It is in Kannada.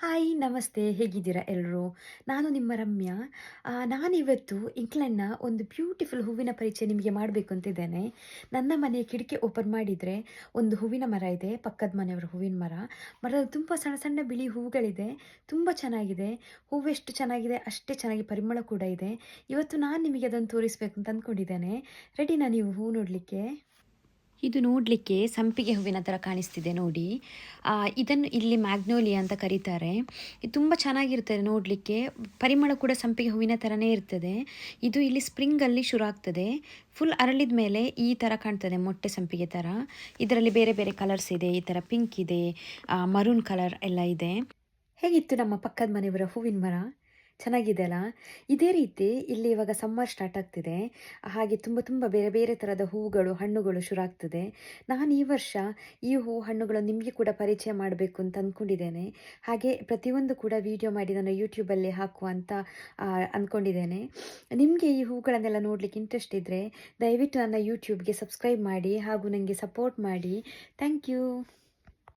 ಹಾಯ್ ನಮಸ್ತೆ ಹೇಗಿದ್ದೀರಾ ಎಲ್ಲರೂ. ನಾನು ನಿಮ್ಮ ರಮ್ಯಾ. ನಾನಿವತ್ತು ಇಂಗ್ಲೆಂಡ್ನ ಒಂದು ಬ್ಯೂಟಿಫುಲ್ ಹೂವಿನ ಪರಿಚಯ ನಿಮಗೆ ಮಾಡಬೇಕು ಅಂತಿದ್ದೇನೆ. ನನ್ನ ಮನೆಯ ಕಿಟಕಿ ಓಪನ್ ಮಾಡಿದರೆ ಒಂದು ಹೂವಿನ ಮರ ಇದೆ, ಪಕ್ಕದ ಮನೆಯವರ ಹೂವಿನ ಮರ. ಮರದಲ್ಲಿ ತುಂಬ ಸಣ್ಣ ಸಣ್ಣ ಬಿಳಿ ಹೂಗಳಿದೆ, ತುಂಬ ಚೆನ್ನಾಗಿದೆ. ಹೂವೆಷ್ಟು ಚೆನ್ನಾಗಿದೆ ಅಷ್ಟೇ ಚೆನ್ನಾಗಿ ಪರಿಮಳ ಕೂಡ ಇದೆ. ಇವತ್ತು ನಾನು ನಿಮಗೆ ಅದನ್ನು ತೋರಿಸಬೇಕು ಅಂತ ಅಂದ್ಕೊಂಡಿದ್ದೇನೆ. ರೆಡಿನಾ ನೀವು ಹೂ ನೋಡಲಿಕ್ಕೆ? ಇದು ನೋಡಲಿಕ್ಕೆ ಸಂಪಿಗೆ ಹೂವಿನ ಥರ ಕಾಣಿಸ್ತಿದೆ ನೋಡಿ. ಇದನ್ನು ಇಲ್ಲಿ ಮ್ಯಾಗ್ನೋಲಿಯಾ ಅಂತ ಕರೀತಾರೆ. ಇದು ತುಂಬ ಚೆನ್ನಾಗಿರ್ತದೆ ನೋಡಲಿಕ್ಕೆ. ಪರಿಮಳ ಕೂಡ ಸಂಪಿಗೆ ಹೂವಿನ ಥರನೇ ಇರ್ತದೆ. ಇದು ಇಲ್ಲಿ ಸ್ಪ್ರಿಂಗಲ್ಲಿ ಶುರು ಆಗ್ತದೆ. ಫುಲ್ ಅರಳಿದ ಮೇಲೆ ಈ ಥರ ಕಾಣ್ತದೆ, ಮೊಟ್ಟೆ ಸಂಪಿಗೆ ಥರ. ಇದರಲ್ಲಿ ಬೇರೆ ಬೇರೆ ಕಲರ್ಸ್ ಇದೆ, ಈ ಥರ ಪಿಂಕ್ ಇದೆ, ಮರೂನ್ ಕಲರ್ ಎಲ್ಲ ಇದೆ. ಹೇಗಿತ್ತು ನಮ್ಮ ಪಕ್ಕದ ಮನೆಯವರ ಹೂವಿನ ಮರ? ಚೆನ್ನಾಗಿದೆ ಅಲ್ಲ? ಇದೇ ರೀತಿ ಇಲ್ಲಿ ಇವಾಗ ಸಮ್ಮರ್ ಸ್ಟಾರ್ಟ್ ಆಗ್ತಿದೆ. ಹಾಗೆ ತುಂಬ ತುಂಬ ಬೇರೆ ಬೇರೆ ಥರದ ಹೂಗಳು, ಹಣ್ಣುಗಳು ಶುರು ಆಗ್ತದೆ. ನಾನು ಈ ವರ್ಷ ಈ ಹಣ್ಣುಗಳು ನಿಮಗೆ ಕೂಡ ಪರಿಚಯ ಮಾಡಬೇಕು ಅಂತ ಅಂದ್ಕೊಂಡಿದ್ದೇನೆ. ಹಾಗೆ ಪ್ರತಿಯೊಂದು ಕೂಡ ವಿಡಿಯೋ ಮಾಡಿ ನಾನು ಯೂಟ್ಯೂಬಲ್ಲಿ ಹಾಕುವ ಅಂತ ಅಂದ್ಕೊಂಡಿದ್ದೇನೆ. ನಿಮಗೆ ಈ ಹೂಗಳನ್ನೆಲ್ಲ ನೋಡಲಿಕ್ಕೆ ಇಂಟ್ರೆಸ್ಟ್ ಇದ್ದರೆ ದಯವಿಟ್ಟು ನನ್ನ ಯೂಟ್ಯೂಬ್ಗೆ ಸಬ್ಸ್ಕ್ರೈಬ್ ಮಾಡಿ ಹಾಗೂ ನನಗೆ ಸಪೋರ್ಟ್ ಮಾಡಿ. Thank you.